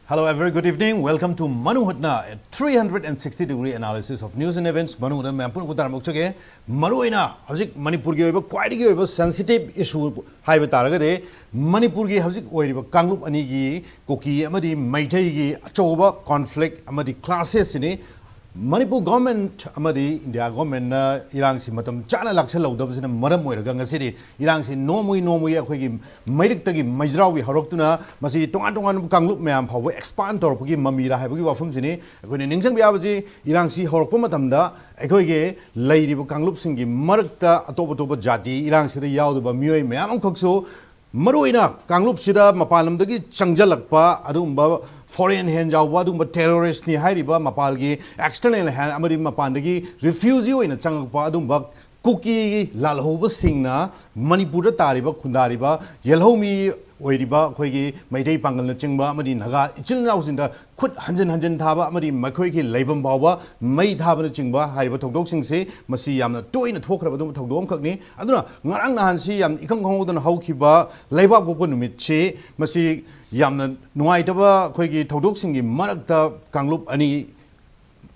Hello, a very good evening. Welcome to Hutna, a 360-degree analysis of news and events. Hutna, Manipur ko taram ukchage. Maruina, hajik Manipur ki oiba quite ki oiba sensitive issue hai betaraga de. Manipur ki hajik oiba Kanglup ani ki Kuki amadi Maitai ki achoba conflict amadi classes ini. Manipur government amadi India government na irang si matam chana laksha laudab sina maram oiraga ngasidi irang si nomui akhoi gi mairik tagi maijrawi haroktuna masi tongan Kanglup mayam phaw expand torpagi mamira haibagi wafum sini akhoi ningsang biabaji irang si horokpa matamda akhoi ge leiribu Kanglup singi marakta atoba jati irang si yawduba mioi mayam khokso Maruina, Kanglup Sida, Mapalamdagi, Chanjalakpa, Adumba, foreign handjawa, Adumba terrorist ni Hariba, Mapalgi, external hand, Amadi Mapandagi, refuse you in a Changpa, Adumba, Kuki, Lalhoba Singna, Manipura Tariba, Kundariba, Yelhomi, Oiriba, Koigi, Maitei Pangal Chingba, Madi Naga, Chilnaus in the Kut Hanjan Taba, Madi Makoiki, Labam Bawa, May Taba Chingba, Hariba Togdoxing say, Masiam, two in a talk about Togdom Kagni, Aduna, Narang Hansi, and Ikon Hold and Haukiba, Labab Gopunmiche, Masi Yam Nuaitaba, Koigi, Togdoxing, Marakta, Kanglup, Ani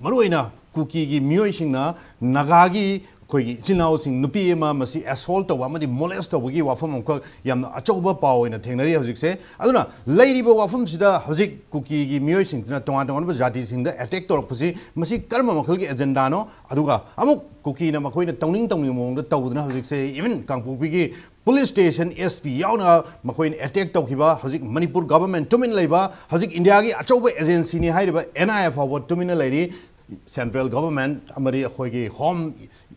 Maruina, Kuki, Muishina, Nagagi, Chilnao sing Nupiema, Masi assault or Wamadi molest or Wigi Wafum Yam Achoba Pow in a Tenari Hosik say. Aduna, Lady Wafum Sida, Hosik, Kuki, Muishing, Tongan, Jatis in the attack or Pussy, Masi Karma Makulki, Azendano, Aduga, Amuk, Kuki, Namakoina, Toning Tonimong, the Tawna Hosik say, even Kampupigi, police station, SP, Yauna, Makoin attack Tokiba, Hosik, Manipur government, Tumin Labor, Hosik Indiagi, Achoba agency, Haiba, NIF forward, Tumina lady, central government, Amari Hoigi, home.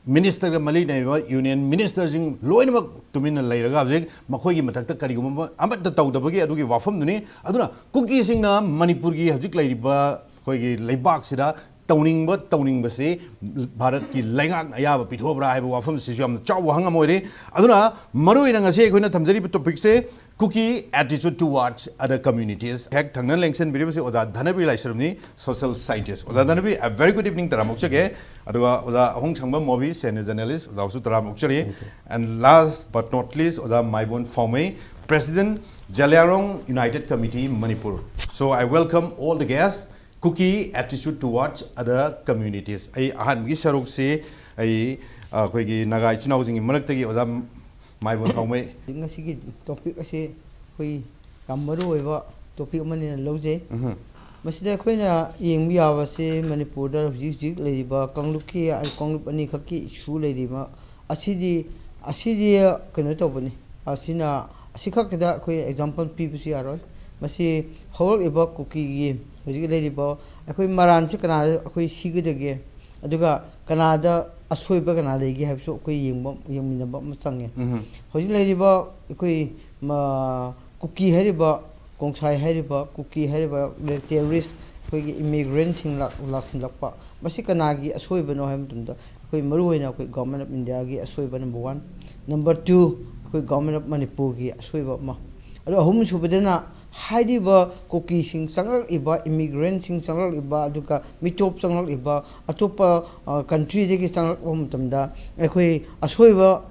Minister Malay Union Ministers in Loinmak to mean later Gavik, Makogi Mataka Karigum, Amat the Taudabagi, Aduki Wafum Duni, Aduna, Kuki Singna, Manipuri, Hajik Ladiba, Hoigi, Laybak Sida, Toning Basi, Baraki, Langak, Ayaba, Pitobra, Wafum Sisium, Chow Hangamori, Aduna, Maru in Angase, Kuna Tamzari to Pixe, Kuki attitude towards other communities. Hek Tangan Langson Bidivasi or the Danabi Laisrami, social scientist. Or the Danabi, a very good evening, Taramuksake, Adua, or the Hong Changba Mobi, senior analyst, also Taramukshari, and last but not least, or the Maibon Fome, President, Jalarong United Committee, Manipur. So I welcome all the guests. Kuki attitude towards other communities. I Hangi Sharuk say, I Kogi Nagai Chinausing in Manataki or the Maibon Fome. Sigi topic I say, we Kamaru ever topic money and loze. Masida Quina, Ying Miawase, Manipur, Jig Ladyba, Kangluki, and Konglup Kaki, Shu Ladyma, Asidi, Kanotobani, Asina, Asikaka, example PPC are. Masi, whole about Kuki. Ladyball, a queen Maran Canada, a queen Sigurd again. Aduga Canada, a sweeper Canada, you have so quick young about Masange. Hoji Ladyball, a queen Cookie Heriba, Kongsai Heriba, Cookie Heriba, the terrorist, quick immigrants in Lux in Lapa. Masikanagi, a sweeper no Hampton, Queen Maruina, quick government of India, a sweeper number 1. Number 2, quick government of Manipur, a sweeper ma. A home superdena. Haidiba Kuki sing sangal iba immigrant sing sangal iba duka mitop sangal iba atopa country degi sangal omtamda ekoi asoiba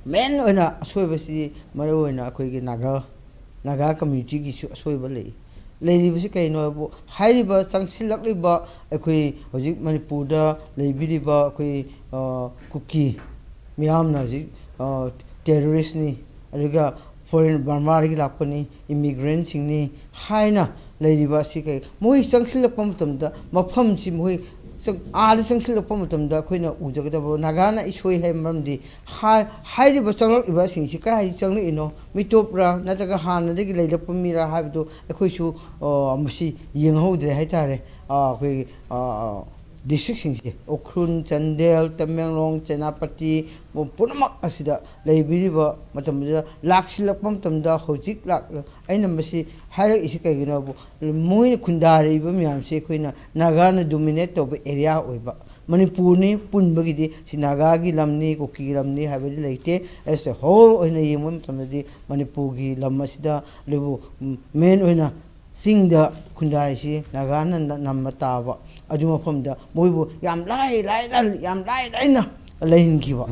men oina asoiba si maro oina akoi gi naga community gi asoiba lei bisi kai no bo haidiba sangsilak liba ekoi hojik Manipur da leibiriba ekoi Kuki miyam na ji terrorist ni aduga foreign Barmari Lapani, immigrants in the Haina, Lady Basika, Mui Sangsila Pomatum, Mapum Simui, all the Sangsila Pomatum, the Queen of Ujagabo, Nagana is way Hamdi, High Basal Ibasing, Sika, is only, Mitopra, Natagahan, the Lady Pomira have to a Kushu or Musi, Yingho de Haitare, districts Okrun, Chandel, Tamelong, Chenapati, Punamak Asida, Labiriba, Matamida, Laxila Pumptamda, Hojik Lak, Ainamasi, Harry Isika, Mui Kundari, Bumiam, Sequina, Nagana dominate of area over Manipurni, Punbagi, Sinagagi, Lamni, Koki Lamni, have related as a whole in a Yemum Tamadi, Manipugi, Lamasida, Levo, men winner. Sing the Kundarishi, Nagana Namatava, Aduma from the Muibu, Yam Lai, lehinkiba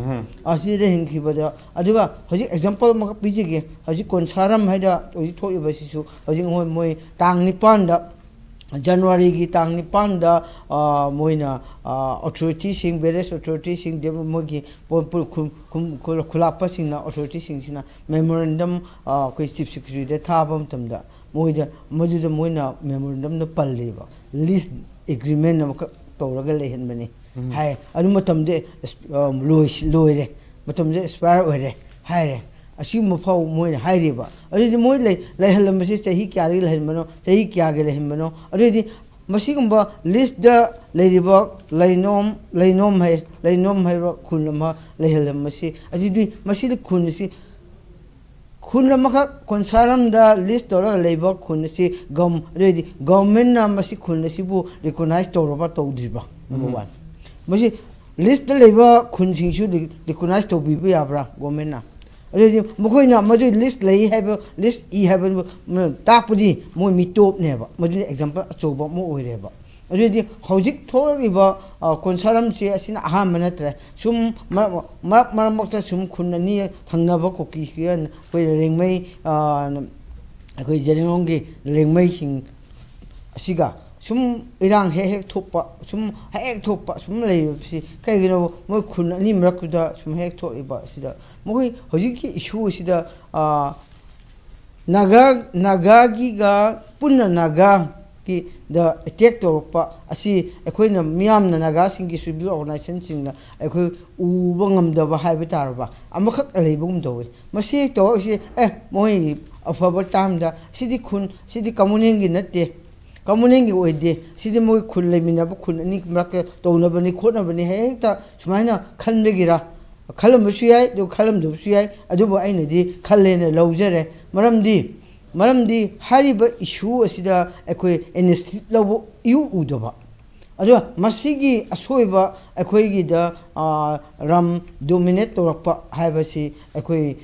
asi lehinkiba da aduga hoji example ma pijige hoji konsaram haida hoji thoi basisu hoji moi tang nipan da January ki tang nipan da moina authority sing various authority sing de mogi khulakpa sing na authority sing sina memorandum ko chief secretary de thabam tamda moida moduda moina memorandum na palleba list agreement na ka tawraga lehin mani hai anu matam de loire matam de expire ore hai asi mafau moina hairiba adi moi lei halam masi chahi kya ri lehin mano chahi kya ge lehin mano adi masi gumba list da leiriba leinom hai ba khunma lehalam masi adi masi khun si khunma konsaram da list tora leiba khun si gam adi government na masi khun si bu recognize tora tawdiba number 1 masi list da leiba khun sing su recognize to bi abra government na adi mokoina madu list lei have list e have tapudi mo mitop neba madu example achoba mo oireba adi hojik thoriba konsaram che asina aha manatre sum marakta sum khunani thangnaba koki kian koi rengmei koi jeringonggi rengmei sing asiga sum irang hek thoppa sum lei si kaigino mo khun ani marakuda sum hek thoriba sida moi hojiki issue sida naga gi ga punna naga ki da attack torpa asi ekhoina miyam na naga singi civil organization singna ekhoi uba ngamdaba haiba tarba amakhak leibum dowe masi to si moi afaba tamda sidi khun sidi kamunengi natte kamunengi oide sidi moi khun lemina ba khun ani mrak townabani khotnabani hekta sumaina khanbegira khalam suyai do khalam do suyai adubo aina di khallena lawjare maramdi hariba issue asida ekoi NST lawo yu udoba adu masigi asoiba ekoi gi da ram dominate torpa haibasi ekoi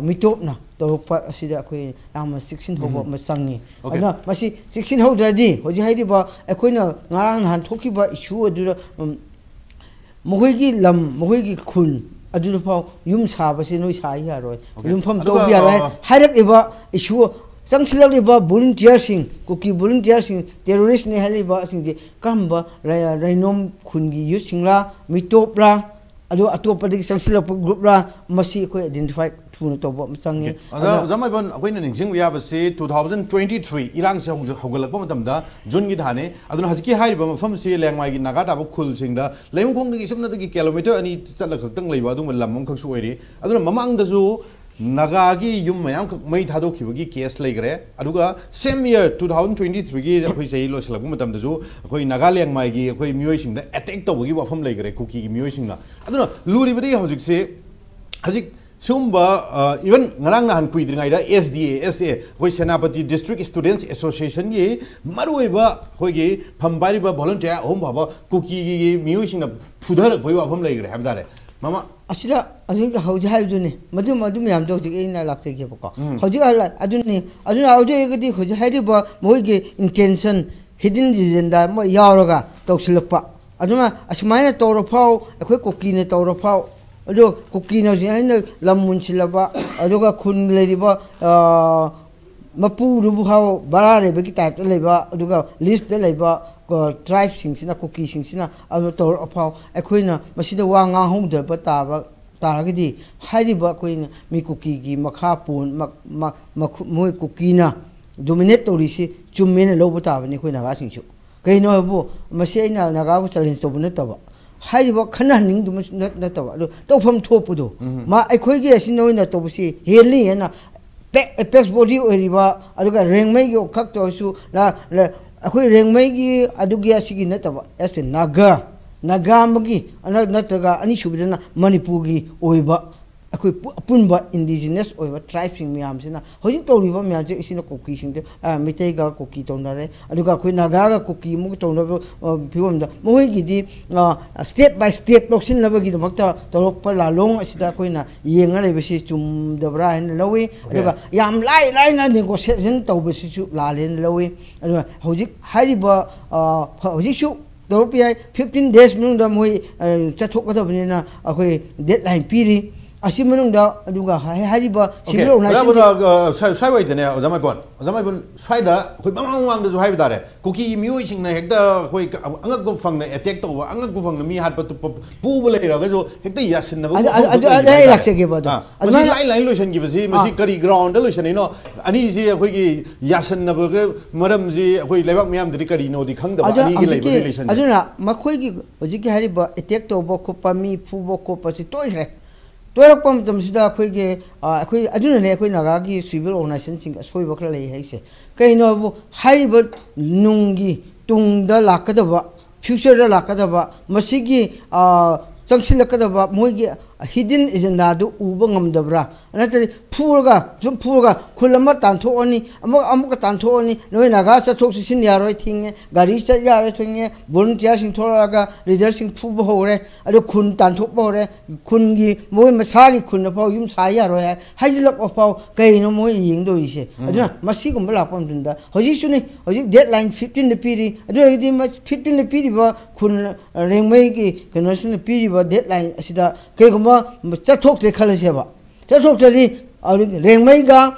mitopna torpa asida ekoi ama 16 hoba masangi ana masi 16 hodradi hoji haidiba ekoina ngarang han thokiba issue adu mohoigi lam mohoigi khun adu pau yum sabasi noi sai haroi yum pham to bia lai harak iba issue Sangsilaliba volunteer sing, Kuki volunteer sing, terrorist ne haliba sing de kamba rainom khungi youth singla mitopra adu atopadik sangsilap group la masi ko identify thuna toba msangi ada jamai ban akoina ningsing wi abase 2023 irang se hogalakpa matamda jun gi dhane aduna hajki haiba mafam se lengmai gi naga da khul singda leim khong gi sumna gi kilometer ani chala khakhtang leiba adu lamam khak su oire aduna mamang da ju Nagagi yum mayam mai thado khibagi case laigre aduga same year 2023 gi akhoi sei lo selak matam da ju akhoi Nagaland mai gi akhoi mioi sing da attack tawagi wafam laigre Kuki gi mioi sing na aduna luri bari hojik se hajik sumba even ngarang na han kui dringai da SDA SA akhoi Senapati District Students Association gi maruiba akhoi gi phambari ba volunteer hom baba Kuki gi mioi sing na phudar boi wafam laigre habdare mama asida aduga hauji haidune madu yam do jige ina lakse ge bako hauji ala aduna audio gedi hauji haidiba moige intention hidden agenda mo yaroga toksilpa aduma asmaina toro phau akhoi Kuki ne toro phau ado Kuki no jina lamun silaba aduga khun leriba mapu rubu hau barare bagi type leba aduga list de leba tribe singsina Kuki singsina ado tor apau ekhoina masida wa nga hom de bata taragidi haidiba koina mi Kuki gi makha pun moi Kuki na dominate torisi chumene lobu tabani koina ga singchu kaino bu masina naga ku challenge to bune taba haidiba khana ning du na taba ado tofam thopudo ma ekhoi gi asinoina to busi heli ena apex body oriba aduga rengmai gi khak to su la akhoi rengmai gi adugi asigi nataba as naga magi nataga ani subidana Manipur gi oiba akhoi punba indigenous oiba tribe sing miam sina hojin toriba miam je isina Kuki sing de mitai ga Kuki tonare aduga akhoi naga ga Kuki mu tonaba phigomda moi gi di step by step loksin labagi makta torok la long asida koina yenga lebesi chum dabra hen lawi aduga yam lai na negotiation tawbesi chu la len lawi aduga hojik hariba hojik shu tawrok pi 15 days manung da moi chathok kada bani na akhoi deadline piri asi manung da aduga hariba civil organization sai wai dene ojamai bon sai da khoi mamang da hai bidare kuki mioi sing na hekta khoi angak go phang na attack to angak go phang na mi hat pu bu le ra ga jo hekta yasin na ai lakse ge ba da masi line lotion gi basi masi kari ground lotion no ani ji khoi gi yasin na ba ga maram ji khoi lebak myam dri kari no di khang da ba ani gi le relation aduna makhoi gi hoji gi hariba attack to ba khopa mi pu bo khopa si toire toirak pam tam sida khoi ge khoi aduna ne khoi naga gi civil organization sing soi ba khla lei haise kai no bu hariba nungi tungda lakadaba future da lakadaba masigi changsil lakadaba moi gi hidden agenda du uba ngamdabra anatari phurga zum phurga khulama tantho ani amuk tantho ani noi naga sa thok sin yaroi thing gari cha yaroi thing volunteer sing thoraga leader sing phu hore ado khun tantho hore khun gi moi masagi khun pau yum sa yaroi haijilak pau kai no moi ying do ise aduna masi gum bla pam dunda hoji suni hoji deadline 15 the piri ado gi 15 the piri ba khun rengmei gi convention piri ba deadline asida kai chathok te khalase ba chathok te ri rengmai ga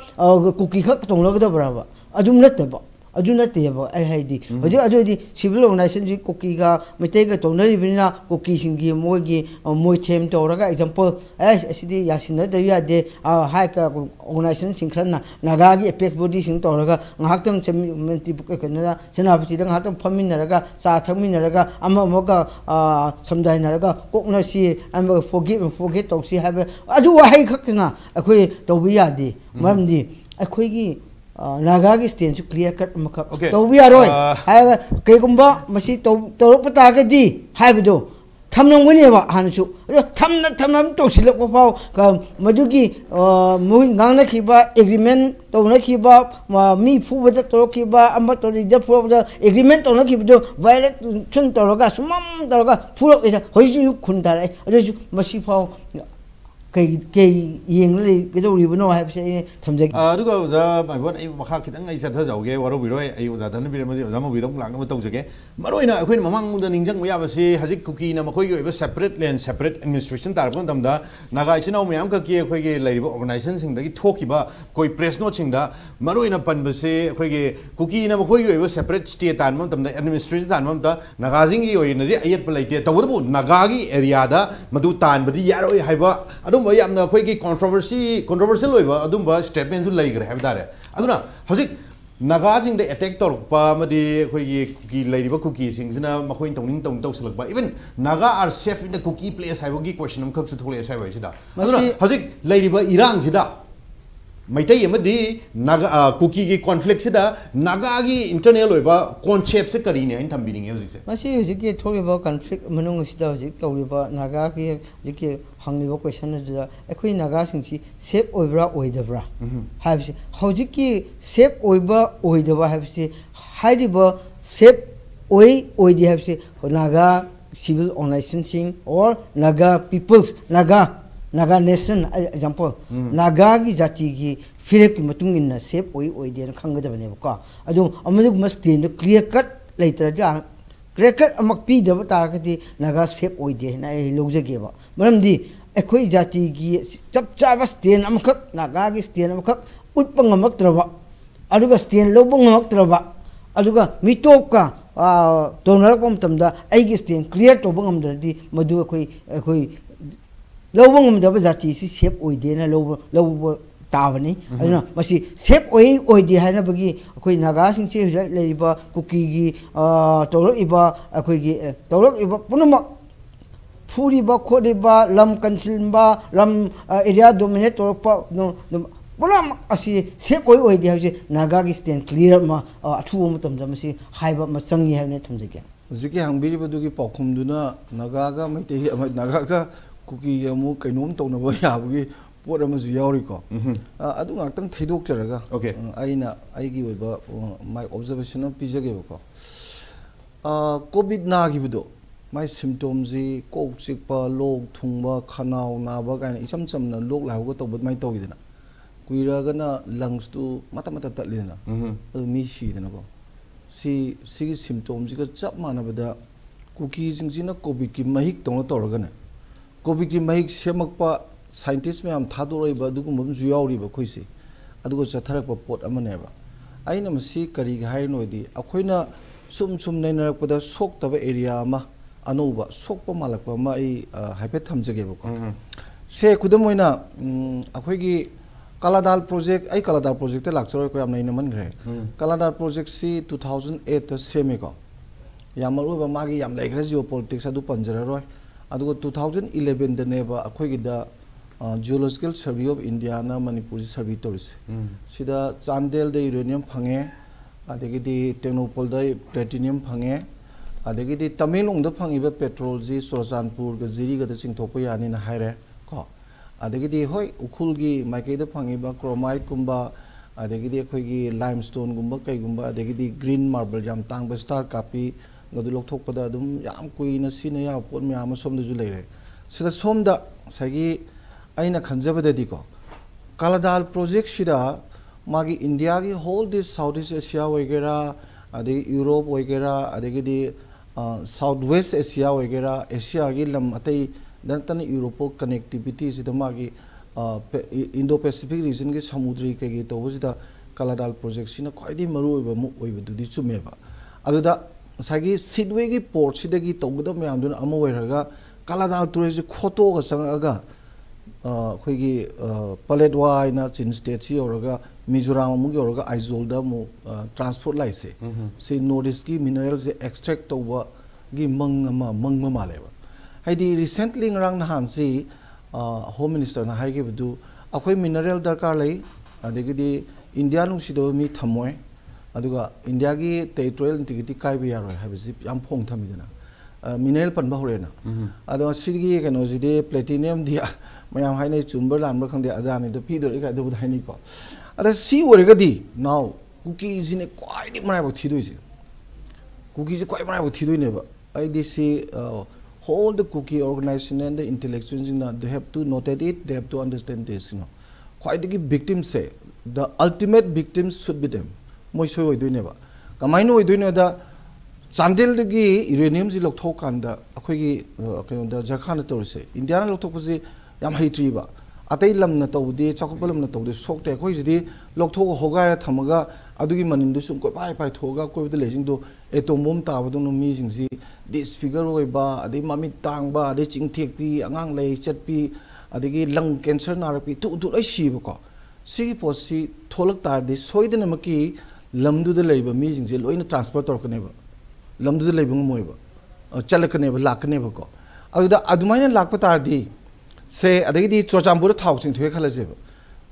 kuki khak tong la da bra adum natte ba adu natte ba ai haidi hoji adu di civil organization ji kuki ga mete ga tong nari bina kuki singi moi gi moi them to ra ga example ai asidi yasin da ya de hai ka organization singkhana naga gi effect body sing to ra ga ngahak tang menti buk ka na senapati dang hatam phamin na ra ga sa thangmin na ra ga ama ga samdai na ra ga kokna si am forget to si have adu hai khak na akhoi to bi ya de mamdi akhoi gi naga gi stand to clear cut maka to bi aroi ha kai gumba masi to pata ga di haibido thamnang wani ba hansu thamnam to silak pau ka madugi moi ngangna khiba agreement to na khiba mi phu ba to khiba amma to ri da phu ba agreement to na khiba violate chun to ga sumam to ga phurok ida hoisu khun dare adu masi pau kai yeng le ke do ri bno ha se thamje aduga za mai bon ai makha khitang ai satha jauge waro biroi ai uza dan bir mari uza mo bidong lang mo tawjage maroina akhoi mamang da ningjang ya ba se hajik kuki na makhoi ge separate land separate administration tar bon dam da naga isinau myam ka ki akhoi ge lai organization sing da gi thoki ba koi press note sing da maroina pan ba se akhoi ge kuki na makhoi ge separate state tan mom dam da administration tan mom da naga jing gi oi na ri ayet pa laite tawbu naga gi area da madu tan ba di yaroi haiba adum yamna khoi gi controversial loiba adumba statement su lai gre habdare aduna hojik naga jing de attack tor pa madi khoi gi lairiba kuki sing sina makhoi tongning tong tong selak ba even naga are safe in the cookie place haibo gi question am khap su thole sai bai sida aduna hojik lairiba irang sida maitai amadi naga kuki gi conflict sida naga gi internal loiba concept se kari ne in thambini nge hojik se masi hojik ge thoriba conflict manung sida hojik tawriba naga gi hojik hangniba question da ekhoi naga singsi safe oibra oidabra habsi hojik ki safe oiba oidaba habsi haidiba safe oidi habsi naga civil organization sing or naga peoples naga nation example naga gi jati gi firek ki matung in safe oi den khangada bane ba adu amadu must stand clear cut later ja clear cut amak pi da ta ka di naga safe oi de na logje ge ba maram di ekhoi jati gi chap cha ba stand amak naga gi stand amak utpang amak traba aduga stand lobong amak traba aduga mitop ka tonar pom tamda ai gi stand clear to bangam da di madu ekhoi lobong da ba jati si safe oi de na lobo tabani aduna masi safe oi de hana bagi akoi naga sing che leiba kuki gi torok iba akoi gi torok iba punama phuri ba khodi ba lam kansil ba lam area dominate torok pa no pulam asi safe oi de ha naga gi stand clear ma athu matam da masi haiba masangi ha ne thamjege ziki hangbiri badugi paukhum duna naga ga mai te naga ga kuki amu kainom tawna ba yabugi pot amazu yauri ko adu ngakhtang theidok charaga okay aina aigi oiba my observation pijage ko covid na gi budo my symptoms ji kok chikpa lok thungba khanau na ba kaina icham chamna lok lahu to bud mai to gidana kuira gana lungs tu mata tatlina mi si dana ko si symptoms ji ka chap mana bada Kuki jingjina Kobi ki mahik tong torgane Kobi ki mahik semakpa scientist me am thadoroi ba du gum ju yauri ba khoisi adugo chatharak pa pot amane ba aina masi kari ga hai noi di akhoina sum nainarak pada sok taba area ma anuba sok pa malak pa ma ai haipet thamjage ba ko se kudamoina akhoi gi Kaladal project ai Kaladal project te lakchor ko am naina man gre Kaladal project si 2008 ta seme ko yamaru ba magi yam like geopolitics adu panjara roi adugo 2011 da ne ba akhoi gi da Geological Survey of India na Manipuri survey toris sida Chandel de uranium phange adegi di Technopol da platinum phange adegi di Tamilong da phangiba petrol ji Sorjanpur ga jiri ga da chingthokpa yani na haire ko adegi di hoi ukhul gi maike da phangiba chromite kumba adegi di khoi gi limestone gumba kai gumba adegi di green marble jam tang ba star copy gadu lokthokpa da dum yam kuina sine ya pot mi am som da ju leire sida som da sagi aina khanjabada diko Kaladal project shida magi India gi whole this Southeast Asia wagera ade Europe wagera ade di Southwest Asia wagera Asia gi lam atai dan tan Europe connectivity sida magi Indo Pacific region gi samudri ke gi to sida Kaladal project sina khwaidi maru oiba mu oiba du di chumeba aduda sagi Sidway gi port sida gi to gudam yam dun amo wairaga Kaladal tourist khoto ga sangaga khoigi paletwa ina chin state si oraga Mizoram mu gi oraga Aizol da mu transport laise se notice ki minerals extract to gi mang ma maleba haidi recently ngrang na han si home minister na haige budu akhoi mineral darkar lai adegi di India nu sido mi thamoi aduga India gi territorial integrity kai bi yaroi habisi yam phong thamidana mineral pan ba horena ado sigi keno jide platinum dia mayam haine chumber lam ra khangde adani do phi do ka do haini ko ada si orega di now Kuki is in a quite marable thiduisi Kuki is quite marable thidu never I see whole the Kuki organization and the intellectuals they have to note it, they have to understand this, quite the victims say the ultimate victims should be them Moisho do never Kamino we do know the Chandel the gi uranium zilok talk and the Jakarta say Indiana Lotoposi Yam Hitriba Atailam Nato de Chocopalam Nato the Sok de Koisi Lokto Hogara Tamaga Adugi Manindusum go by Toga go with the legend to Etomum Tavadon meeting see this figure ba the Mami Tangba the Ching Take P Angang Lay Chet P Adigi lung cancer RP to a Shibuko Sigi Posi Tolaktar the Soidanamaki Lamdu the labor meetings in transport or caneva Lamdu the labor moiva Chalakaneva Lakaneva go Adumana Lakpatardi say adegi Chochambur thousand to a Kalazeva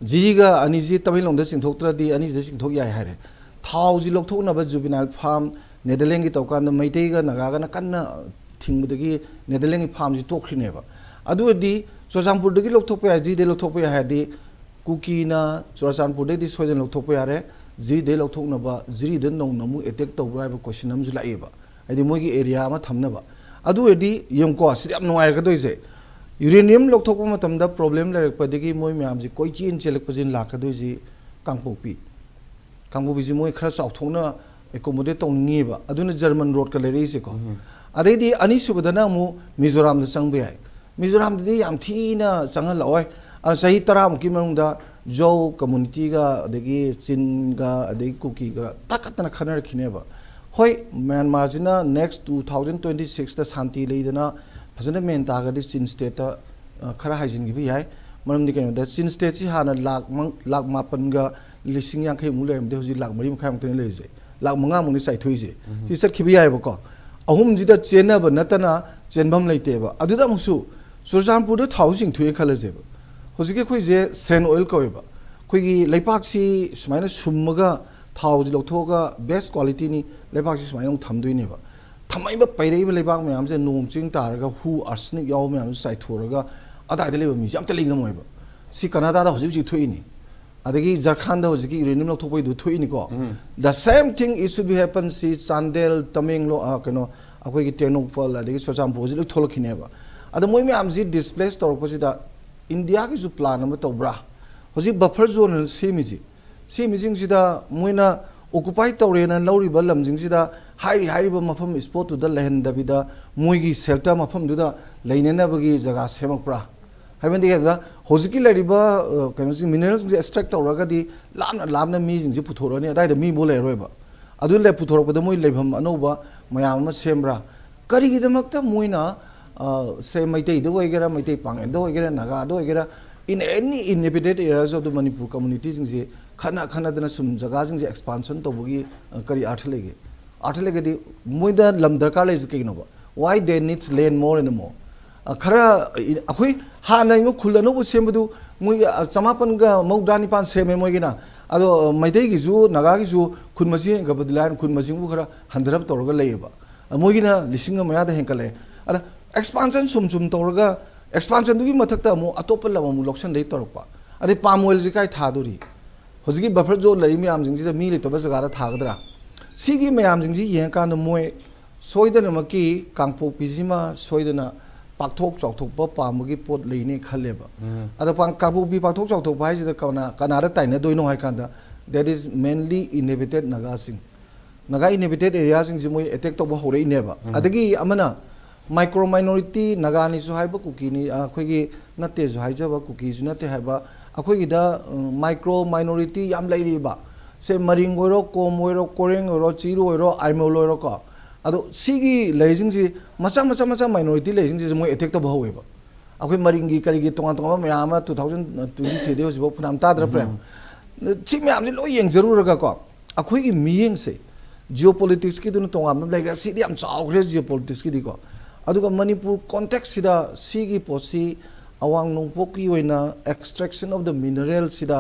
Jiga Anizi Tamilong the Sintotra di Anis the Sintoya Hare Thousi Loktona juvenile farm Nederlangi Tokan the Maitega Nagana Kana thing with the Nederlangi farms you talk never Adu di Chochampur the Lotopia G de Lotopia had the Kuki na Chochampur de Sojan Lotopia Z de Lotonaba Ziri den no Namu attack to bribe question Namzulaeva at the Mogi area Matamnava Adu di Yonko sit up no Arcadoise Uranium Loktopomatam the problem like Padigi Moy Mamzi Koichi and Chelapazin Lakadozi Kampopi Kampopi Moy Crash of Tona accommodate on Niva Aduna German road Calerisico Adedi Anisubadanamu Mizoram the Sangbai Mizoram the Amtina Sangaloy and Sahitaram Kimanda Joe Communitiga the Gay Singa the Kukiga Takatana Kanar Kineva Hoi Myanmarjina next 2026 the Santi Ladana Pasana main target is Chin State Kara Hajin Gibi Hai Manum the Chin State Hana Lak Mapanga Lissing Yanke Mulam Deji Lak Marim Campton Lazy Lak Manga Munisai Twizy. He said Kibiai Boko. A home did a Chena but Natana Chenbam Lateva. Aduda Musu Susan put a housing to a Kalazeva. Hosiki Quize Sen Oil Koeba. Quigi Lepaxi Smina Sumaga Tau Lotoga best quality ni Lepaxi Smino Tamdu never. Tamaiba Pay Lebang Mams and Num Ching Taraga who arsenic Yawam Sai Toraga, Ada deliver me, I'm telling them over. See Canada was usually twinny. Adagi Zarkanda was a renewal to do twinny. The same thing is to be happen, see Sandel, Taminglo, Akano, Aquaki Teno for the Sosam Bozil Tolokineva. At the moment I'm displaced or opposite India is a plan of Tobra. Was it buffer zone Simizi? Simizing Sida Muina. Occupy Taurian and Lori Balam Zingsida, हाइरिबा मफम spot to the लेहन दबिदा मोइगी shelter मफम दुदा लेनेनबगी जगह सेमकप्रा हाइबंदी दा होजिकी लेरिबा कैनोसी मिनरल्स जे एक्सट्रैक्ट तौरगदी लामना मी जिंग पुथोरनी अदाय मी बो लेरोइबा अदु ले पुथोरपदा मोइ लेभम अनोबा मयाम म सेमब्रा करिगिदमक्ता मोइना से मैतै दो वगैरह मैतै पांगे दो वगैरह नागा दो वगैरह in any inhabited areas of the Manipur community जिंग जे खाना दना सुम जगह जिंग जे एक्सपांशन तौबगी करी अर्थ लेगे मोइदा लम दरकार लेज केनोबा why they needs land more and more खरा अखोई हानाइगो खुलनो सेमबदु मोइ चमापनगा मौद्रानिपान सेमे मोइगिना अदो मैदैगिजु नागागिजु खुनमसि गबदलान खुनमसिंगु खरा हंदरब तौरगा लेयबा मोइगिना लिसिंग मयादा हेंकले अदा एक्सपांशन सुम तौरगा एक्सपांशन दुगी मथक्ता मो अतोप लम मु लोक्सन दे तौरपा अदे पाम ऑयल जी काय थादोरी होजिगी बफर जोन लरी म्याम जिंग मी लेतबा जगारा थागदरा सिगी म्याम जिंग येंकान मोइ सोइदनमकी कांगपोपिजिमा सोइदना पाथोक चौथोप पामगी पोट लेने खलेबा अदा कांगपोपी पाथोक चौथोप हाइजिदा कनारा ताइना दोइनो हाइकांदा that is mainly inhabited Naga inhabited area जिंग मोइ अटैक तोबा होरेइनेबा अदगी अमना माइक्रो माइनॉरिटी नागानी जो हाइबा कुकीनी अखोगी नते जो हाइजबा कुकी जो नते हाइबा अखोगी माइक्रो माइनॉरिटी याम लेरिबा से मरिंग ओरो कोम ओरो कोरेंग ओरो चिरो ओरो आइमोल ओरो को अदो सिगी लेजिंग जी मचा माइनॉरिटी लेजिंग जी मोइ अटैक तब होवेबा अखोई मरिंगी करिगी तोंगा मयाम 2023 दे होजिबो फनाम ताद्र प्रेम छि मयाम जी लो येंग जरूरगा को अखोई मियेंग से जियोपॉलिटिक्स की दुन तोंगा म लेगा सिदी am चावग्रे जियोपॉलिटिक्स की दिको अदुगा मणिपुर कॉन्टेक्स्ट सिदा सिगी पोसी अवांग नोंपोकी ओइना एक्सट्रैक्शन ऑफ द मिनरल सिदा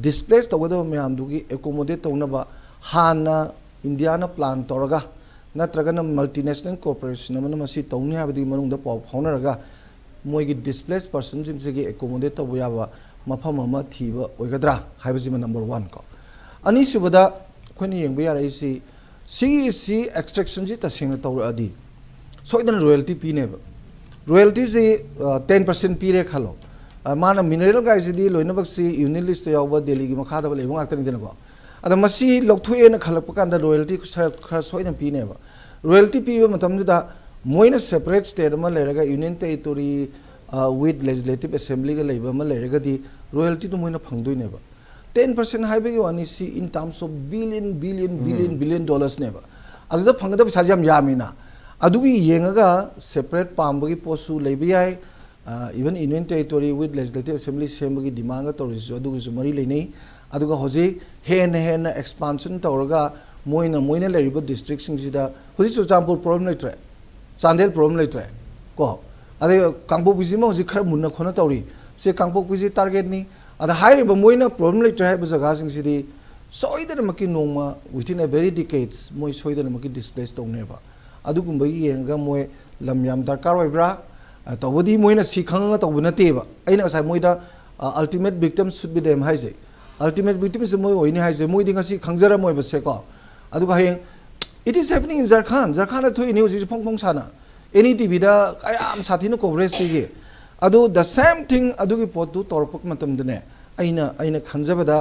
डिस्प्लेस तवदो मयाम दुगी एकोमोडेट तौनबा हाना इंडिया ना प्लान तौरगा नत्रगन मल्टीनेशनल कॉर्पोरेशन अमन मसी तौनी हाबदी मनुंगदा पाव फाउनरगा मोइगी डिस्प्लेस पर्सन जिंगसेगी एकोमोडेट तब याबा मफम अमा थीबा ओइगद्रा हाइबजिमा नंबर 1 को अनि सुबदा खोनि येंबा याराइसी सी एक्सट्रैक्शन जी तसिंग तौरअदी सोइदन रॉयल्टी पीनेबा रॉयल्टी से 10% पीरे खलो माना मिनरल गाइसिदी लोइनबक्सी यूनिट लिस्ट यावबा दिल्ली की मखादा लेबो गाक्तनी देनको अदा मसी लोकथुएना खलप कांदा रॉयल्टी खरा सोइना पीनेबा रॉयल्टी पीबा मतमजुदा मोइना सेपरेट स्टेट अमा लेरगा union territory with legislative assembly गा लेबा अमा लेरगादी रॉयल्टी तो मोइना फंगदोइनेबा 10% हाइबगी वानी सी in terms of billion dollars नेबा अदुदा फंगदा पैसा जाम यामिना अदुगी येंगा सेपरेट पाम्बगी पोसु लेबि याय even union territory with legislative assembly सेमबगी डिमांड तौरिसु अदुगुसु मरी लेनै अदुगा होजे हेन एक्सपांशन तौरगा मोइना लेरिबो डिस्ट्रिक्ट सिंगसिदा होजे चुरचांपुर प्रॉब्लम लेट्रे चांदेल प्रॉब्लम लेट्रे को अदे कांगपोपिजिमा होजे खरा मुन्ना खोना तौरी से कांगपोपिजि टारगेट नि अदा हाइरिबो मोइना प्रॉब्लम लेट्रे हाइबो जगह सिंगसिदी सोइदनमकी नोंमा विथिन अ वेरी डिकेड्स मोइ सोइदनमकी डिस्प्लेस तौनेबा अदुगुंबगी येंगा मोइ लम याम दरकार ओइब्रा तौबदी मोइना सिखंगा तौब नतेबा अइना साइ मोइदा ultimate victim should be them हाइजे अल्टीमेट विक्टिम से मोइ ओइनि हाइजे मोइदि ngasi खंगजरा मोइ बसे को अदुगा हें it is happening in Jharkhand थोइ न्यूज इज फोंग साना एनी टीवी दा कायाम साथिनो कवरेज दिगे अदु द सेम थिंग अदुगी पोतु तोरपक मतम दने अइना खंजबदा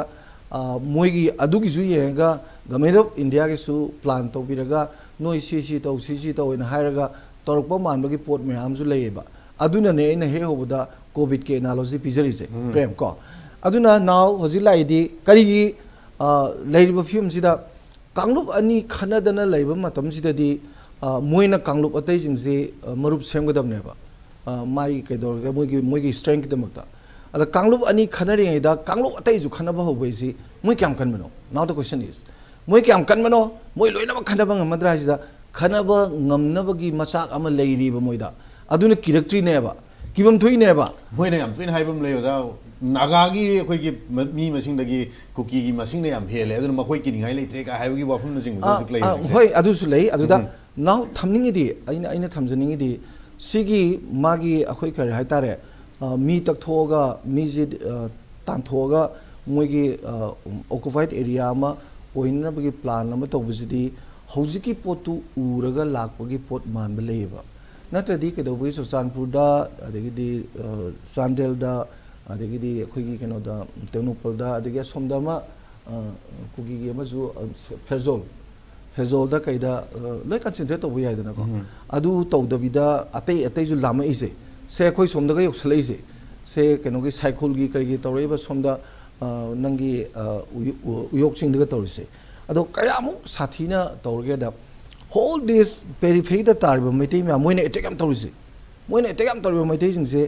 मोइगी अदुगी जु येगा गवर्नमेंट ऑफ इंडिया के सु प्लान तौबिरगा नोइ सी तो इन हायरगा तोरपक मानबगी पोत मयाम जु लेबा अदुना ने इन हे होबदा कोविड के एनालॉजी पिजरिजे प्रेम को अदुना नाउ होजिलाइदी करिगी लेरिबा फिल्म सिदा कांगलुप अनि खनदना लेबा मतम सिददी मोइना कांगलुप अतै जिंजे मरुप सेमगदबनेबा माई कैदोरगा मोइगी स्ट्रेंथ दमकता अदा कांगलुप अनि खनरिङैदा कांगलुप अतै जु खनबा होबैसि मोइ क्याम कनमनो नाउ द क्वेश्चन इज मोइ क्याम कनमनो मोइ लोइनबा खनबा ngमद्रा सिदा खनबा ngमनबगी मचाक अमा लेरिबा मोइदा अदुना किरक्ट्रीनेबा किबम थोइनेबा मोइना याम पिन हाइबम लेयोदा नागागी अखोइगी मी मसिंगदगी कुकीगी मसिंगने याम हेले अदुना मखोइ किनिङाइ लेत्रे का हाइबगी वाफम नजिंग लॉजिक लेइ होय अदुसु लेइ अदुदा नाउ थमनिङिदि अइना थमजनिङिदि सिगी मागी अखोइ कर हाइतारे मी तकथोगा मीजि तानथोगा मोइगी ऑक्युपाइड एरिया अमा ओइनबगी प्लान अमा तौबसिदि हौजिकी पोतु उरगा लाकपगी पोत मानबा लेबा नत्रदि केदौबगी सुचानपुरदा अदगिदि चांदेलदा अदगिदि अखोइगी केनोदा टेक्नोपलदा अदगी सोमदामा कुकीगी अमजु फेरजोल हेजोल्दा कईदा लोई कंसेंट्रेट तब याद ना को अदु तौदबिदा अतई अतई जो लामा इसे से कोई सोमदा का योक्सले इसे से कनो की साइकिल की करी तौरे बस सोमदा नंगी उयोक्सिंग दगा तौरे से अदो कयामु साथी ना तौरे दा होल दिस पेरिफेरी दा तारब मेटे में मोइने अटैक हम तौरे से मोइने अटैक हम तौरे मेटे जिंग से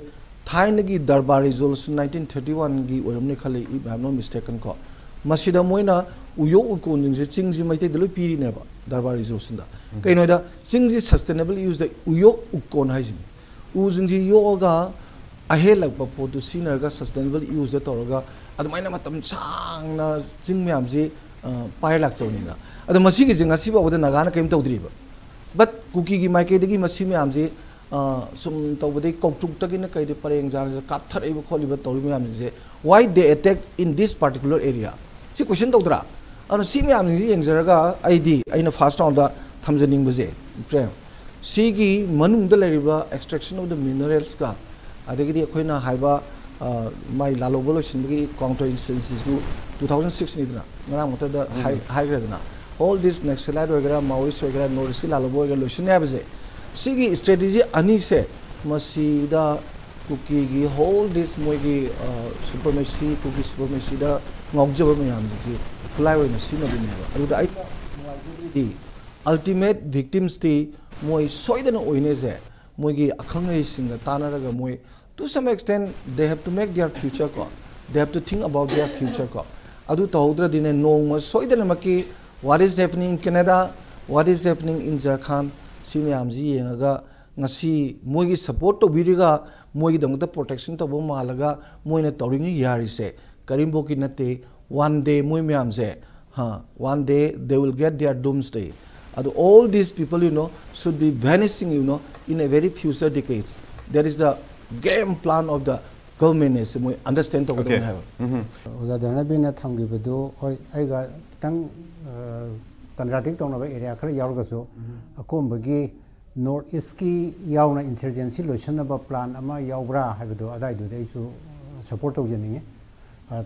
थाइन की दरबार रिजोल्यूशन 1931 की ओरमने खले if I am not mistaken को मसीदा मोइना उयो उकोन जिंग से चिंग जी मेटे दलो पीरी नेबा दरबार रिजोल्यूशन दा कइनो दा चिंग जी सस्टेनेबल यूज द उयो उकोन हाइजिनी उ जिंग जी योगा अहे लगबा पोतु सीनरगा सस्टेनेबल यूज द तौरगा अदमाइना मतम सांगना चिंग म्याम जी पायर लाक्चौनीना अद मसी की जिंग असी बाबदा नगाना कइम तौद्रीबा बट कुकी की माइकेदगी मसी म्याम जी सुम तौबदे कौटुक्तगिना कइदे परेंग जार कापथरेब खोलिबा तौरि म्याम जी why they attack in this particular area सी क्वेश्चन तौद्रा अन सी म्याम जी यंगजरगा आईडी आइना फास्ट राउंड दा थमजनिंग बजे प्रेम सी की मनुंग द लेरिबा एक्सट्रैक्शन ऑफ द मिनरल्स का अदगिदी अखोइना हाइबा माइ लालोबलो सिनबगी काउंटर इंस्टेंसेस 2006 निदना ngara mota da high grade na all this naxalite वगैरह maoist वगैरह नॉर्थ की लालोबो वगैरह लोशन है बजे सिगी स्ट्रेटजी अनि से मसीदा कुकी की होल दिस मोगी सुपरमेसी कुकी सुपरमेसी दा ngokjaba myam ji खुलाई होइना सिनो बिनेबा अदुदा आई दी अल्टीमेट विक्टिम्स ती मोई सोइदन ओइने जे मोगी अखंगै सिंग तानारगा मोई to some extent they have to make their future call, they have to think about their future call. Adu taudra dine no soidana maki what is happening in Canada, what is happening in Jharkhand, simyamji yengaga ngasi moigi support to biriga moigi dangta protection to bo malaga moina tawringi yari se karimbo ki nate one day moi myamse one day they will get their doomsday. Adu all these people should be vanishing in a very future decades. There is the game plan of the government is we understand what we have oza dana bina thamgi bedu hoi aiga tang contradict tong na area khara yaur ga so akom bagi north east ki yauna insurgency solution ba plan ama yaubra haibedu adai du dei su support tong jeni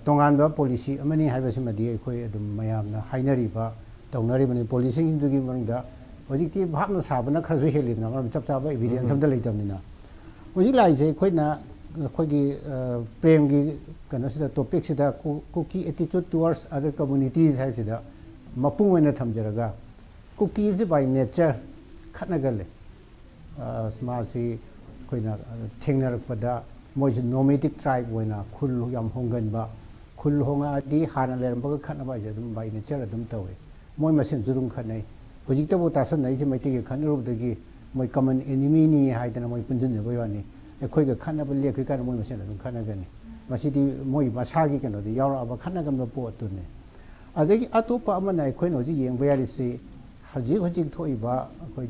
tongan ba policy amani haibasi madi khoi adum mayam na hainari ba tongnari bani policy hindu gi mangda hojikti bhapna sabana khara su helidna ma chap chap evidence am da leitamnina Uji lai se koi na koi ki prem ki kana sida topic sida Kuki attitude towards other communities hai sida mapung wena thamjaraga Kuki is by nature khatna gale sma si koi na thengnar pada moi nomadic tribe wena khul yam hongan ba khul honga di hana ler ba khatna ba jadum by nature adum tawe moi masin judum khatnai hojik ta bo tasan nai se mai ti khan ru dagi moi common enemy ni haidana moi punjun je boyani ekoi ga khana ba le kan moi masen dum khana gani masidi moi masa gi kan di yaura ba khana gam po tune adagi atopa amana ekoi no ji yeng bayari se haji thoi ba koi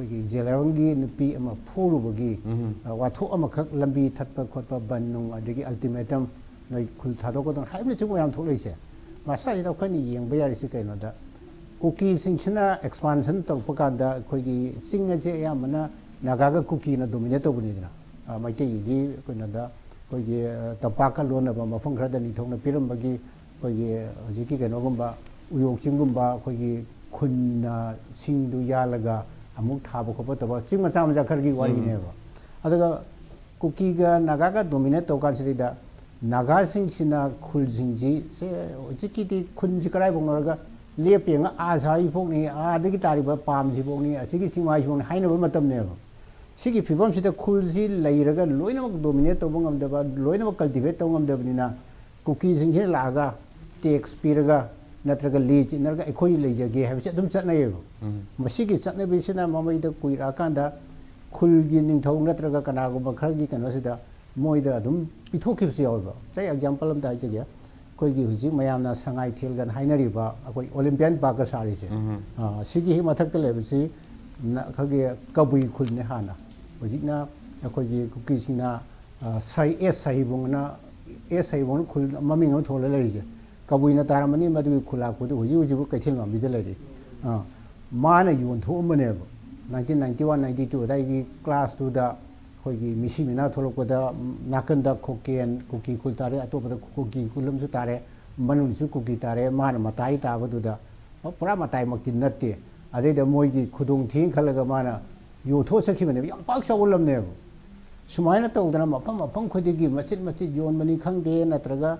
gi jelarong gi nupi ama phuru bagi watho ama khak lambi thatpa khotpa banung adagi ultimatum noi khul thado ko don haibne chu yam tholai se masa ida khani yeng bayari se kaino da Kuki singchina expansion to pakanda koigi singa je yamana nagaga kuki na dominate obunidna maite idi koina da koigi tapaka lona ba mafang khada ni thongna piram bagi koigi hojiki keno gumba uyok chingumba koigi khunna singdu yalaga amuk thaba khopa to ba chingma chama jakhargi wari ne ba adaga kuki ga nagaga dominate to kansida naga singchina khul singji se hojiki ti khunji karai bongnoraga लेपेंगा आसाई फोकनी आदगी तारीब पामसी फोकनी असिगी चिंगाई फोकनी हाइनबो मतम नेबो सिगी फिवम सिदा खुलसी लैरगा लोइनमक dominate तोबो ngamdaba लोइनमक cultivate तो ngamdabnina cookie सिंगे लागा tax पिरगा नत्रगा lease इनरगा एखोई लेजगे हाबसे दम चतनायबो मसिगी चतनाबिसिना ममैदा कुइरा कांदा खुलगी निंथौ नत्रगा कनागो बखरगी कनोसिदा मोइदा दम पिथोखिबसि यावबो जाय example अम दाइजगे कोई हुजी मयामना संगाई थिलगन हाइनरिबा अकोई ओलंपियन पाक सारिसे सिगी मथक लेबसी खगे कबुई खुलने हाना हुजिना अकोई कुकीसिना सही एस सही बोंगना एस सही बोंग खुल ममिंग थोले लरिजे कबुइना तारमनी मदु खुलाकुद हुजी हुजी कैथिल मामिदे लरि माना युन थोमनेब 1991 92 दाइगी क्लास 2 दा कोई मिसी मिना थोलोकोदा नाकंदा खोकेन कुकी कुल तारे अतोपदा कुकी कुलम सु तारे मनुन सु कुकी तारे मान मताई ताबदुदा pura matai mak tin natte ade da moi gi khudung thing khalaga mana yu tho sakhi bane yang pak sagulam ne sumaina ta udana mapam khudi gi machit yon mani khang de natraga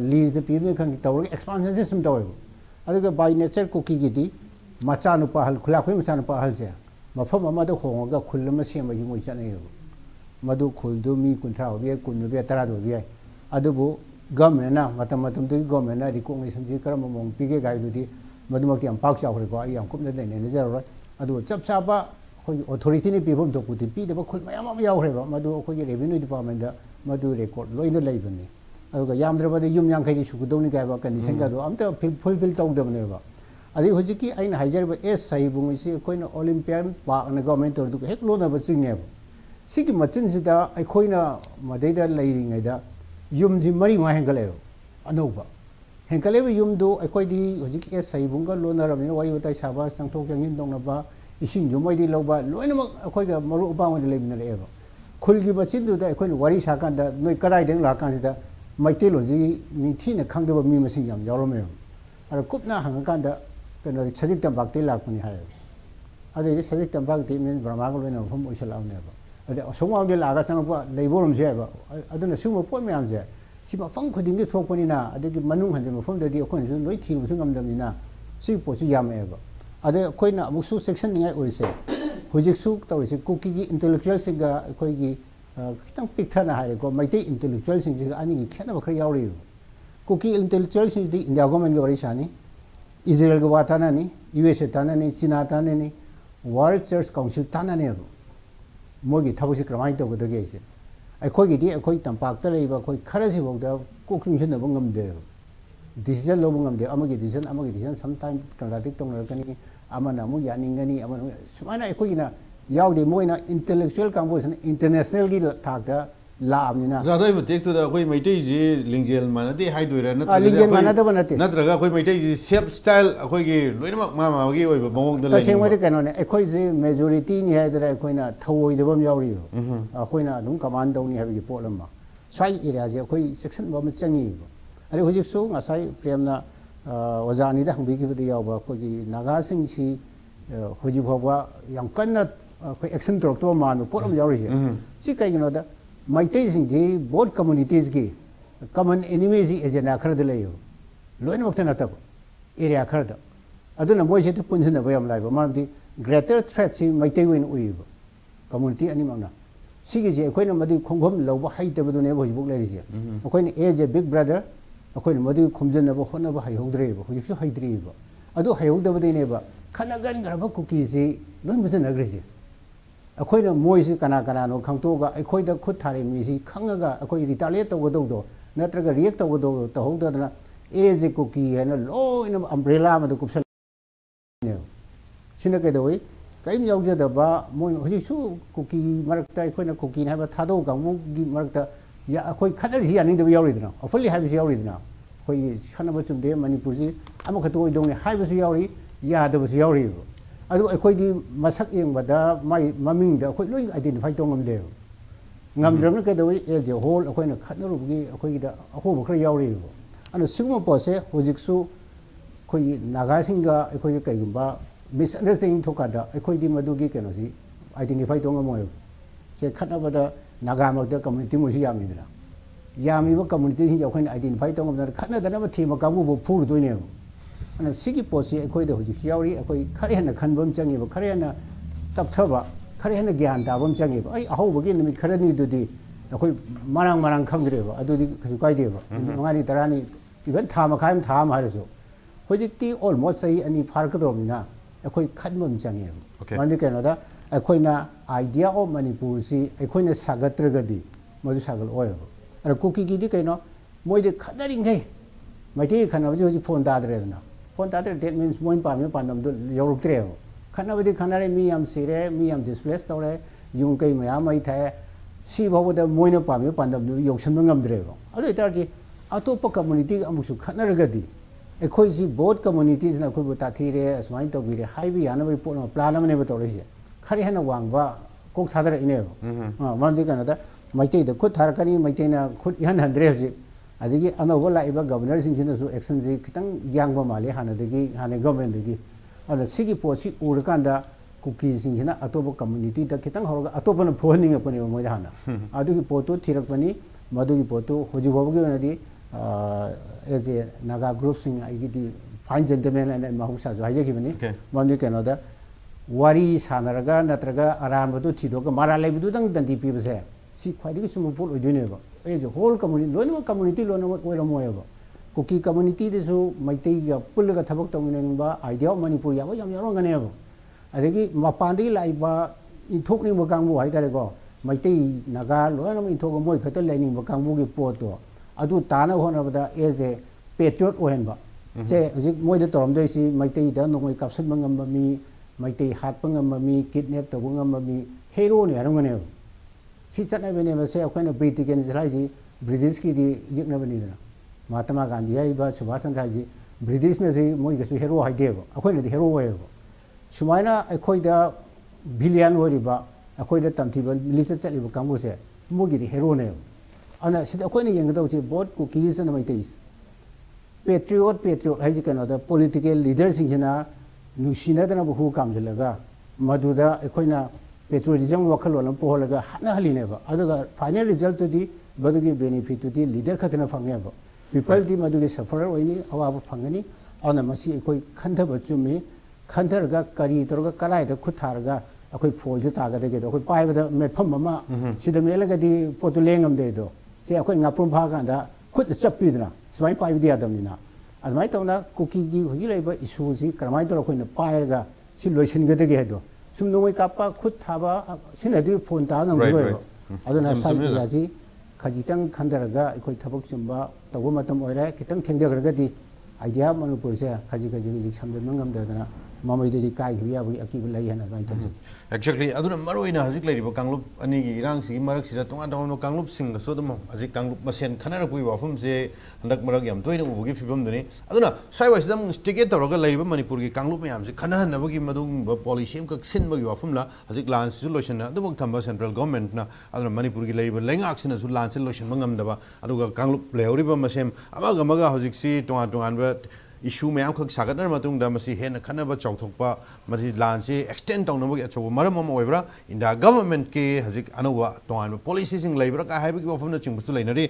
lease the people khang tawr expansion system taw ade by nature Kuki gi di macha nu pa hal khula khoi macha nu pa hal je mafam ama da khong ga khulma sema yi moi chane madu khuldu mi kunthra bi kun bi tara do bi adubu government matam de government recognition ji karam mong pige gai du di maduma ki am pak chaw re ko ayam kup ne ne jar adu chap cha ba khoi authority ni people to puti pi de ba khul mayam am yaw re ba madu khoi revenue department da madu record loina lai bani adu ga yam dra ba de yum yang khai di su ku dong ni gai ba condition ga do am ta fulfill taw de ne ba adi hoji ki aina hajar ba es sai bung si khoi na olympian pa na government to du hek lo na ba sing ne sigi machin sida ai khoi na madai da lai ri ngai da yum ji mari ma hengale anova hengale yum do akoi di hojik e sai bunga lona ram ni wari batai saba sangthok yang in dong na ba ising ju mai di loba loina mak akoi ga maru ba ma le min le ba khul gi bachin du da akoi wari sa kan da noi kadai deng la kan sida mai te lo ji ni thi na khang da ba mi ma sing yam yaw lo me ara kup na hang kan da kan ri chajik tam bak te la kun ha ade chajik tam bak te min brahma ko loina phom oisal aw ne ba ade songwa de la ga sang ba leibo rom je ba aduna sumo po me am je si ba fang khuding ge thok pani na ade ki manung han je mo phom de di khon ju noi thi mu sung am dam ni na si po su yam e ba ade khoi na mu su section ni ngai uri se hojik su taw se Kuki gi intellectual sing ga khoi gi kitang pik thana ha re ko mai te intellectual sing ji ani gi khena ba khra yaw ri Kuki intellectual sing di India government ge ori shani Israel ge wa ta na ni USA ta na ni China ta na ni World Church Council ta na ni mogi thabusi kramai to go dage ise ai khoi gi di khoi tampak ta leiba khoi kharasi bog da kokchung chen ba ngam de decision lo ngam de amagi decision sometime contradict tong rakani amana mu yani ngani amana sumana ai khoi na yaw de moina intellectual composition international gi thak da la amina zadai bu tek to da khoi mai te ji lingjel mana de hai doira na lingjel mana da banate na traga khoi mai te ji shape style khoi gi loina ma gi oi ba mong da lai ta sengwa de kano ne khoi ji majority ni hai da khoi na thawoi de bam yaw ri khoi na dum command dong ni ha gi polam ma sai area je khoi section ba ma changi ari hojik su nga sai prem na wajani da hang bi gi de yaw ba khoi gi naga sing si hoji bhogwa yang kan na khoi action tok to ma no polam yaw ri je si kai gi no da Maitai sing ji both communities ki common enemies agenda khar de layo loin wakta na tab area khar da aduna moi se to punjin na bayam lai ba ma di greater threat si maitai win ui ba community ani ma na sigi je khoi na madi khongkhom lo ba hai te bu ne bo buk lai ri je khoi ni as a big brother khoi ni madi khomjen na ba khona ba hai hodre ba hojik su hai dri ba adu hai hod da ba de ne ba khana gan gar ba Kuki si loin bu na gri je akhoi na moi si kana no khang to ga akhoi da khut thare mi si khang ga akhoi retaliate to go do natraga react to go do to hong da na as a Kuki and lo in umbrella ma do kupsal ne sina ke do wi kai mi yaw je da ba moi hoji su Kuki marak ta akhoi na Kuki na ba thado ga mu gi marak ta ya akhoi khadar ji ani da yaw ri da ofally ha bi yaw ri da khoi khana ba chum de Manipur ji am kha to dong ne ha ba su yaw ri ya da ba su yaw ri adu akhoi di masak yeng bada mai maming da akhoi loi identify to ngam de ngam dram ke doi e je hol akhoi na khatna ru gi akhoi gi da aho bu khra yaw ri anu sigma po se hojik su khoi naga singa akhoi ka gimba misunderstanding thoka da akhoi di madu gi keno si identify to ngam mo se khatna bada naga mak da community mo si yam ni da yami ba community hin akhoi na identify to ngam da khatna da na ba thima ka bu phur doi ne ana sigi posi akhoi da hoji yauri akhoi khare hana khanbam changi ba khare hana tapthaba khare hana gyan dabam changi ba ai aho bagi nimi khare ni dudi akhoi marang khangdre ba adudi khu kai de ba ngani tarani even thama khaim tham ha reso hoji ti almost sai ani phar ka dom na akhoi khanbam changi mani ke no da akhoi na idea of Manipur si akhoi na sagatra gadi madu sagal oy ara Kuki gi di kai no moi de khadaring gai mai ti khana ba ji phone da dre na phone that means moi pa me pandam do yoruk treo khana badi khana re mi am sire mi am displace to re yung kai ma mai tha si bo da moi na pa me pandam do yok sam ngam dreo alo tar ki atop community amusu khana ra gadi e khoi si both communities na khoi bu ta thi re asmai to bi re hai bi yana bi po plan am ne ba to re je khari hana wang ba kok thadar ine ma di kana da mai te da khut thar kani mai te na khut yan han dre ji adagi anova laiba governor sinjinasu action ji kitang yangba male hanadagi hane government dagi ana sigi posi urkanda Kuki sinjina atoba community da kitang horoga atoba na phoning apani mo hana adugi poto thirakpani madugi poto hoji bobagi onadi as a naga group sing aigidi fine gentleman and mahusa jo haje gibani mandu kenoda wari sanaraga natraga arambadu thidoga mara lebidu dang dandi pibase si khwaidi sum pol oduneba as a whole community lono community lono oiramoyaba Kuki community desu maitei ga pulga thabak tawinanba idea Manipur ya yam yaronganeba adagi mapandi laiba inthokni makangbu haitarego maitei naga loina inthoga moi khata laining makangbu gi poto adu tana honabada as a patriot ohenba je hojik moi de torom dei si maitei da nongoi kapsan mangam mi maitei hat pangam mi kidnap to bungam mi hero ne arangane si chana bene ma se akhaina british ken jlai ji british ki di yekna bani dana Mahatma Gandhi ai ba Subhash Chandra ji British na ji moi gasu hero haideba akhoina di hero hoyeba sumaina akhoida billion horiba akhoida tamthiba milisa chaliba kanguse mogi di hero ne ana sid akhoina yengdo ji both cookies na maitais patriot haji kana da political leaders singina nusina dana bu kam jalaga maduda akhoina patriotism wakhalon poholaga hana halineba adaga final result to di badugi benefit to di leader khatena fangneba people di madugi sufferer oini awa fangani ana masi akoi khandaba chumi khantarga kari torga karai da khutharga akoi phol ju taga de do akoi pai da me pham ma sida melaga di potulengam de do se akoi ngapum pha ga da khut chappi dina smai pai di adam nina admai tawna Kuki gi hui laiba issue ji kramai tor akoi na pai ga si loisin ga de ge do sum noi kappa khut thaba sinadi phone ta ngam ro aduna sai ya ji khajitang khandaraga akoi thabak chumba tawo matam oire kitang thengde garga di idea Manipur se khaji ji samde mangam de dana mamai de kai hiya bu akibu lai hana bai tam exactly aduna maroina hajik laiba kanglup ani gi irang si marak sida tonga tonga kanglup sing so dum hajik kanglup masen khanara pui wafum je handak marak yam toina ubugi fibam dani aduna sai wais dam sticket toroga laiba Manipur gi kanglup yam se khana hana bagi madung policy ka sin bagi wafum la hajik lan solution na dum thamba central government na aduna Manipur gi laiba lengak sin su lan solution mangam daba aduga kanglup leuriba masem amaga hajik si tonga tonga issue मैम खक सागतन मतुंग दा मसी हेन खनबा चौथोकपा मरि लानसे extend तौनबगे अचो मरम ओइब्रा इन द गवर्नमेंट के हजिक अनवा तोन पॉलिसी सिंग लेब्रा का हाइबकी वफम न चिंगबसु लेनरी